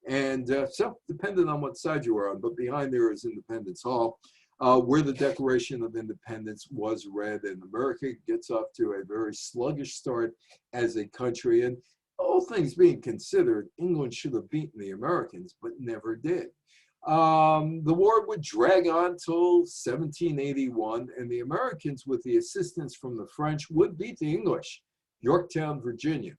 And so depending on what side you were on, but behind there is Independence Hall, where the Declaration of Independence was read, and America gets off to a very sluggish start as a country. And all things being considered, England should have beaten the Americans, but never did. The war would drag on till 1781, and the Americans, with the assistance from the French, would beat the English, Yorktown, Virginia.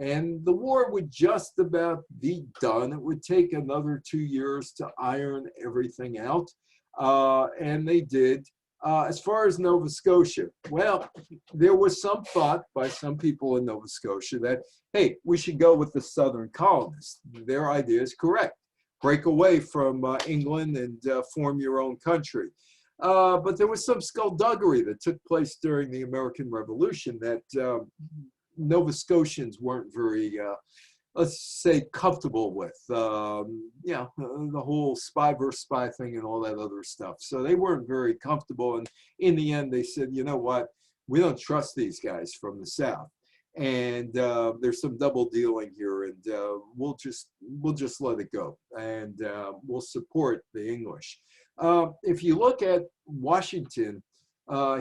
And the war would just about be done. It would take another 2 years to iron everything out. And they did. As far as Nova Scotia, well, there was some thought by some people in Nova Scotia that, hey, we should go with the southern colonists. Their idea is correct. Break away from England and form your own country. But there was some skullduggery that took place during the American Revolution that Nova Scotians weren't very, let's say, comfortable with, the whole spy versus spy thing and all that other stuff. So they weren't very comfortable. And in the end, they said, you know what, we don't trust these guys from the South. And there's some double dealing here, and we'll just let it go, and we'll support the English. If you look at Washington,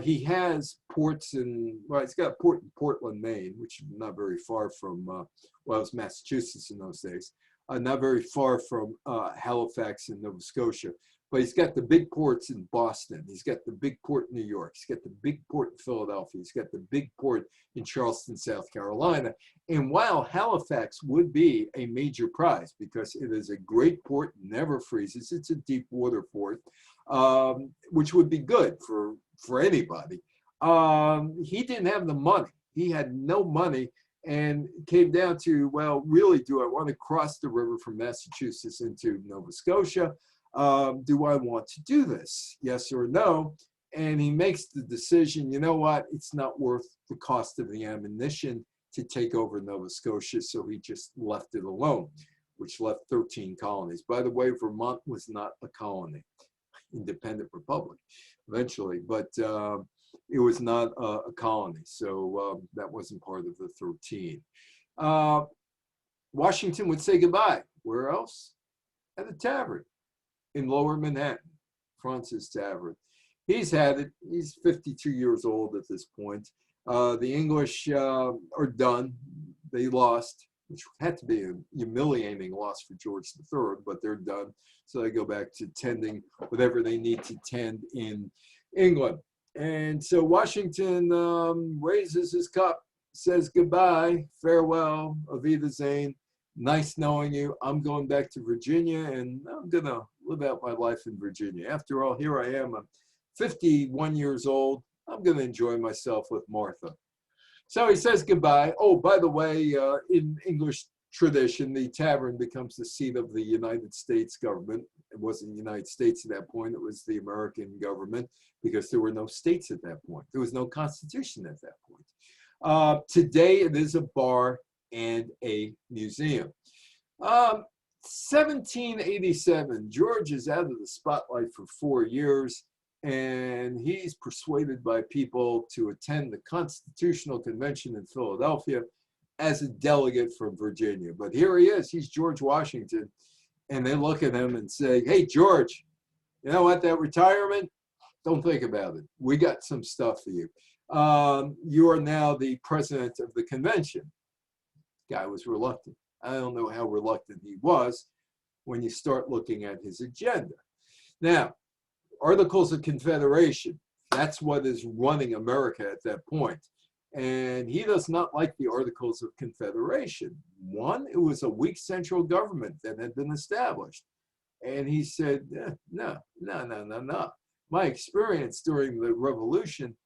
he has ports he's got a port in Portland, Maine, which is not very far from, it was Massachusetts in those days, not very far from Halifax in Nova Scotia. But he's got the big ports in Boston. He's got the big port in New York. He's got the big port in Philadelphia. He's got the big port in Charleston, South Carolina. And while Halifax would be a major prize because it is a great port, never freezes, it's a deep water port, which would be good for anybody. He didn't have the money. He had no money, and it came down to, well, really, do I want to cross the river from Massachusetts into Nova Scotia? Do I want to do this? Yes or no? And he makes the decision, you know what, it's not worth the cost of the ammunition to take over Nova Scotia, so he just left it alone, which left 13 colonies. By the way, Vermont was not a colony, independent republic eventually, but it was not a colony, so that wasn't part of the 13. Washington would say goodbye. Where else? At a tavern in Lower Manhattan, Fraunces Tavern. He's had it. He's 52 years old at this point. The English are done. They lost, which had to be a humiliating loss for George III, but they're done. So they go back to tending whatever they need to tend in England. And so Washington raises his cup, says goodbye, farewell, auf Wiedersehen. Nice knowing you. I'm going back to Virginia, and I'm going to live out my life in Virginia. After all, here I am. I'm 51 years old. I'm going to enjoy myself with Martha. So he says goodbye. Oh, by the way, in English tradition, the tavern becomes the seat of the United States government. It wasn't the United States at that point. It was the American government because there were no states at that point. There was no constitution at that point. Today, it is a bar and a museum. 1787, George is out of the spotlight for 4 years, and he's persuaded by people to attend the Constitutional Convention in Philadelphia as a delegate from Virginia. But here he is, he's George Washington, and they look at him and say, hey, George, you know what, that retirement, don't think about it. We got some stuff for you. You are now the president of the convention. Guy was reluctant. I don't know how reluctant he was when you start looking at his agenda. Now, Articles of Confederation, That's what is running America at that point. And he does not like the Articles of Confederation. One, it was a weak central government that had been established. And he said, no, no, no, no, no. My experience during the revolution,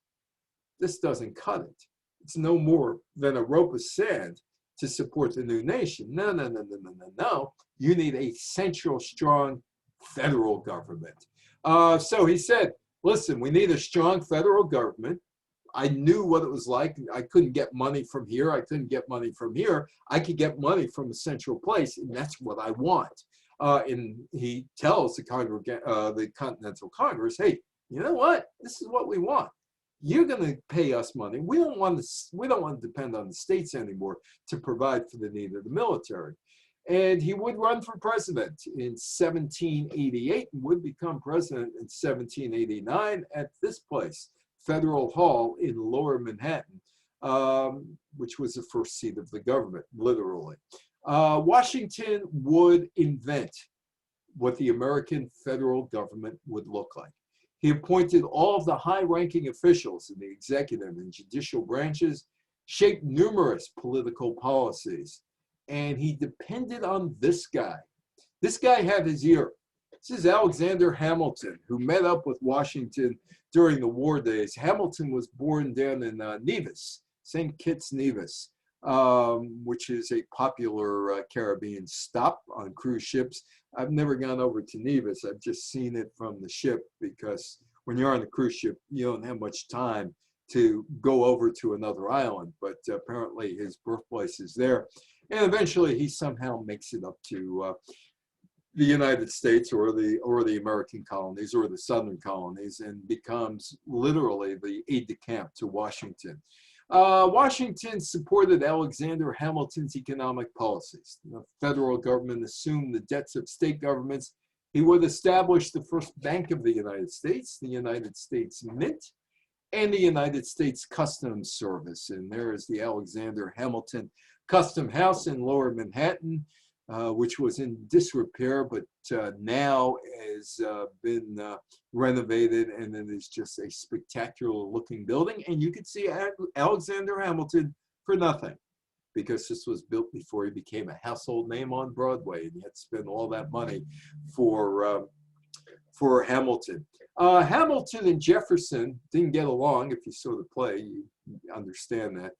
this doesn't cut it. It's no more than a rope of sand to support the new nation. No, no, no, no, no, no, no. You need a central, strong federal government. So he said, listen, we need a strong federal government. I knew what it was like. I couldn't get money from here. I couldn't get money from here. I could get money from a central place, and that's what I want. And he tells the Continental Congress, hey, you know what? This is what we want. You're going to pay us money. We don't want to depend on the states anymore to provide for the need of the military. And he would run for president in 1788 and would become president in 1789 at this place, Federal Hall in Lower Manhattan, which was the first seat of the government, literally. Washington would invent what the American federal government would look like. He appointed all of the high-ranking officials in the executive and judicial branches, shaped numerous political policies, and he depended on this guy. This guy had his ear. This is Alexander Hamilton, who met up with Washington during the war days. Hamilton was born down in Nevis, St. Kitts, Nevis, which is a popular Caribbean stop on cruise ships. I've never gone over to Nevis. I've just seen it from the ship, because when you're on a cruise ship, you don't have much time to go over to another island. But apparently his birthplace is there. And eventually he somehow makes it up to the United States or the American colonies or the Southern colonies, and becomes literally the aide-de-camp to Washington. Washington supported Alexander Hamilton's economic policies. The federal government assumed the debts of state governments. He would establish the first bank of the United States Mint, and the United States Customs Service. And there is the Alexander Hamilton Custom House in Lower Manhattan, which was in disrepair, but now has been renovated, and it is just a spectacular looking building. And you could see Alexander Hamilton for nothing, because this was built before he became a household name on Broadway, and he had to spend all that money for Hamilton. Hamilton and Jefferson didn't get along. If you saw the play, you understand that.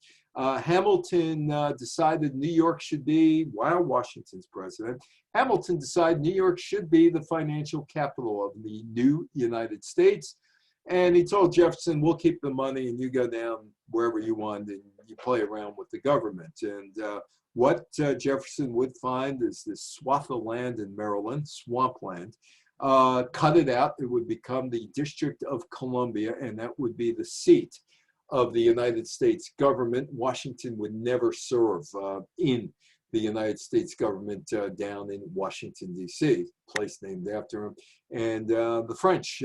Hamilton decided New York should be, while Washington's president, Hamilton decided New York should be the financial capital of the new United States. And he told Jefferson, we'll keep the money and you go down wherever you want and you play around with the government. And what Jefferson would find is this swath of land in Maryland, swampland. Cut it out, it would become the District of Columbia, and that would be the seat of the United States government. Washington would never serve in the United States government down in Washington, D.C., place named after him. And the French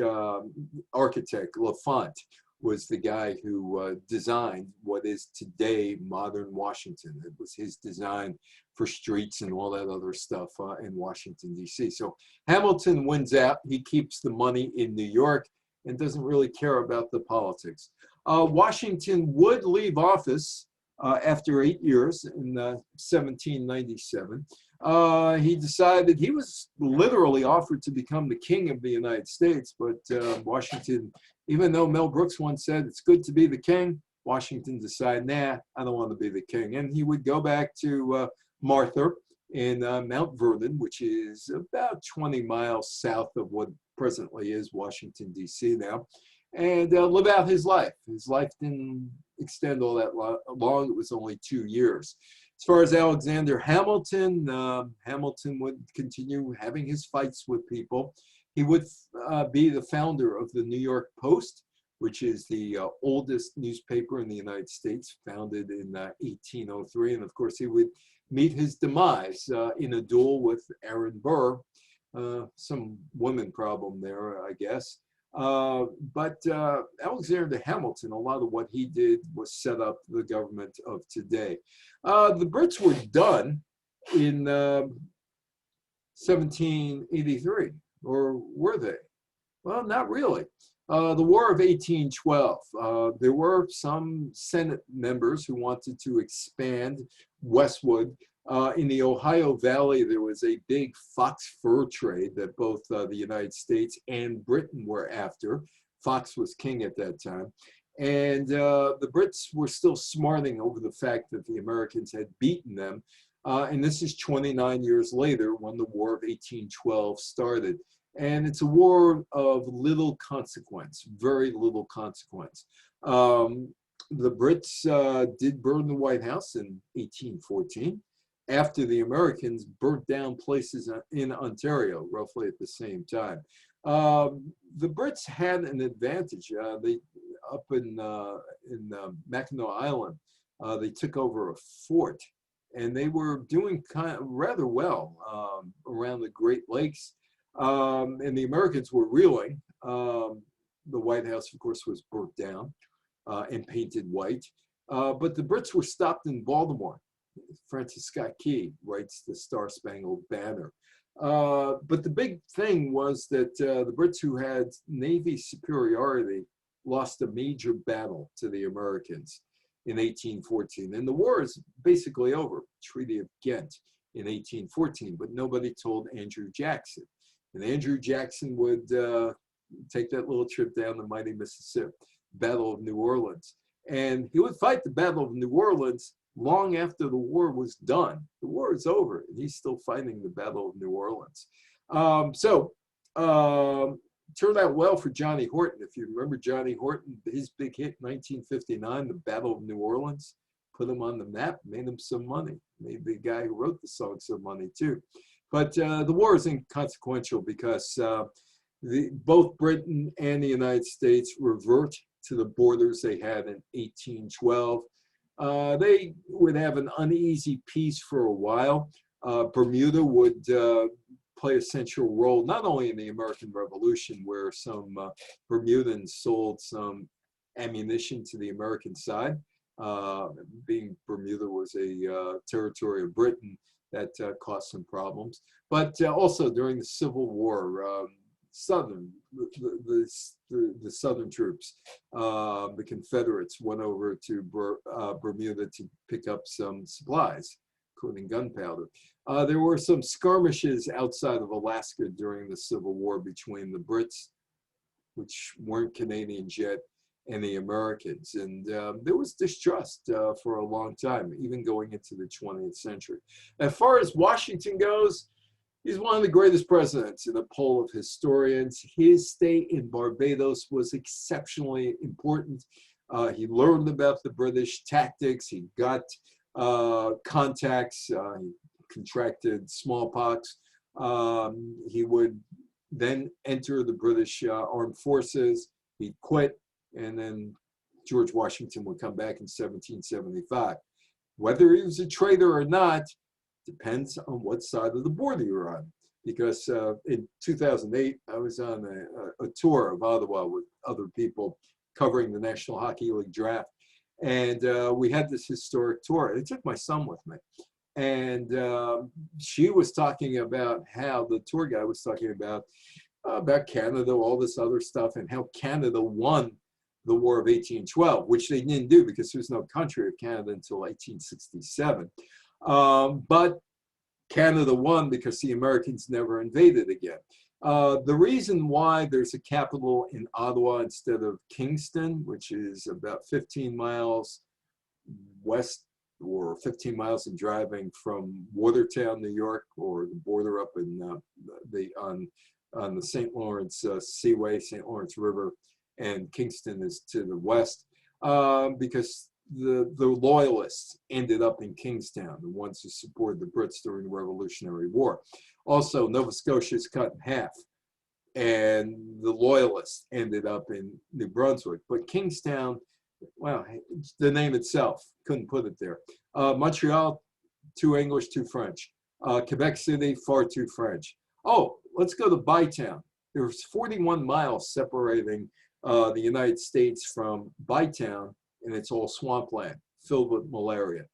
architect, Lafont, was the guy who designed what is today modern Washington. It was his design for streets and all that other stuff in Washington, D.C. So Hamilton wins out. He keeps the money in New York and doesn't really care about the politics. Washington would leave office after 8 years in 1797. He decided, he was literally offered to become the king of the United States, but Washington, even though Mel Brooks once said it's good to be the king, Washington decided, nah, I don't want to be the king. And he would go back to Martha in Mount Vernon, which is about 20 miles south of what presently is Washington, D.C. now, and live out his life. His life didn't extend all that long. It was only 2 years. As far as Alexander Hamilton, Hamilton would continue having his fights with people. He would be the founder of the New York Post, which is the oldest newspaper in the United States, founded in 1803. And of course, he would meet his demise in a duel with Aaron Burr. Some women problem there, I guess. But Alexander Hamilton, a lot of what he did was set up the government of today. The Brits were done in 1783, or were they? Well, not really. The War of 1812. There were some Senate members who wanted to expand westward. In the Ohio Valley, there was a big fox fur trade that both the United States and Britain were after. Fox was king at that time. And the Brits were still smarting over the fact that the Americans had beaten them. And this is 29 years later when the War of 1812 started. And it's a war of little consequence, very little consequence. The Brits did burn the White House in 1814 after the Americans burnt down places in Ontario roughly at the same time. The Brits had an advantage. They up in Mackinac Island, they took over a fort, and they were doing rather well around the Great Lakes. And the Americans were reeling. The White House, of course, was burnt down and painted white. But the Brits were stopped in Baltimore. Francis Scott Key writes the Star-Spangled Banner. But the big thing was that the Brits, who had Navy superiority, lost a major battle to the Americans in 1814. And the war is basically over, Treaty of Ghent in 1814, but nobody told Andrew Jackson. And Andrew Jackson would take that little trip down the mighty Mississippi, Battle of New Orleans. And he would fight the Battle of New Orleans long after the war was done. The war is over, and he's still fighting the Battle of New Orleans. Turned out well for Johnny Horton. If you remember Johnny Horton, his big hit in 1959, the Battle of New Orleans, put him on the map, made him some money, made the guy who wrote the song some money too. But the war is inconsequential because both Britain and the United States revert to the borders they had in 1812. They would have an uneasy peace for a while. Bermuda would play a central role, not only in the American Revolution, where some Bermudans sold some ammunition to the American side. Being Bermuda was a territory of Britain, that caused some problems. But also during the Civil War, the Southern troops, the Confederates, went over to Bermuda to pick up some supplies, including gunpowder. There were some skirmishes outside of Alaska during the Civil War between the Brits, which weren't Canadians yet, and the Americans. And there was distrust for a long time, even going into the 20th century. As far as Washington goes, he's one of the greatest presidents in a poll of historians. His stay in Barbados was exceptionally important. He learned about the British tactics. He got contacts. He contracted smallpox. He would then enter the British armed forces. He'd quit, and then George Washington would come back in 1775. Whether he was a traitor or not depends on what side of the border you're on. Because in 2008, I was on a tour of Ottawa with other people covering the National Hockey League draft. And we had this historic tour. I took my son with me. And she was talking about how the tour guide was talking about Canada, all this other stuff, and how Canada won the War of 1812, which they didn't do because there was no country of Canada until 1867. But Canada won because the Americans never invaded again. The reason why there's a capital in Ottawa instead of Kingston, which is about 15 miles west or 15 miles in driving from Watertown, New York, or the border up in on the St. Lawrence Seaway, St. Lawrence River, and Kingston is to the west, because the Loyalists ended up in Kingstown, the ones who supported the Brits during the Revolutionary War. Also, Nova Scotia is cut in half, and the Loyalists ended up in New Brunswick. But Kingstown, well, the name itself, couldn't put it there. Montreal, too English, too French. Quebec City, far too French. Oh, let's go to Bytown. There's 41 miles separating the United States from Bytown, and it's all swampland filled with malaria.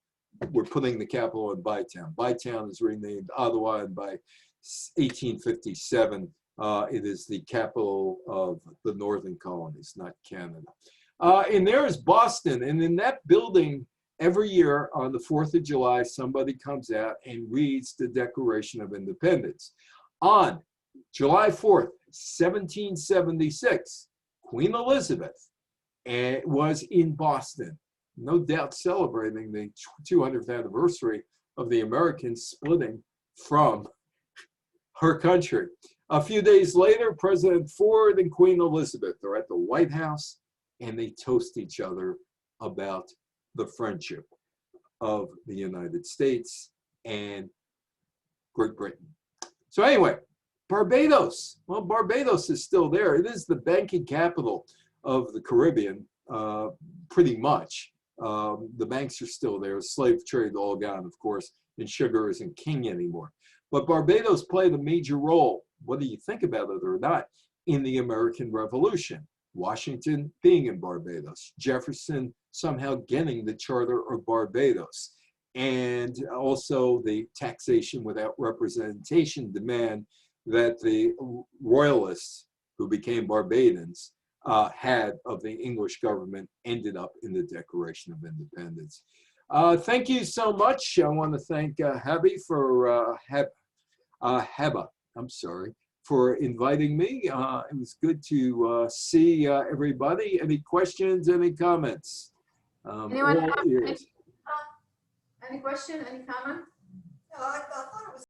We're putting the capital in Bytown. Bytown is renamed Ottawa, and by 1857, It is the capital of the northern colonies, not Canada. And there is Boston. And in that building, every year on the 4th of July, somebody comes out and reads the Declaration of Independence. On July 4th, 1776, Queen Elizabeth was in Boston, no doubt celebrating the 200th anniversary of the Americans splitting from her country. A few days later, President Ford and Queen Elizabeth are at the White House, and they toast each other about the friendship of the United States and Great Britain. So anyway, Barbados. Well, Barbados is still there. It is the banking capital of the Caribbean, pretty much. The banks are still there. Slave trade all gone, of course, and sugar isn't king anymore. But Barbados played a major role, whether you think about it or not, in the American Revolution. Washington being in Barbados, Jefferson somehow getting the Charter of Barbados, and also the taxation without representation demand that the royalists who became Barbadians had of the English government ended up in the Declaration of Independence. Thank you so much. I want to thank Habby for Heba, I'm sorry, for inviting me. It was good to see everybody. Any questions, any comments? Anyone have any question, any comment? No, I thought it was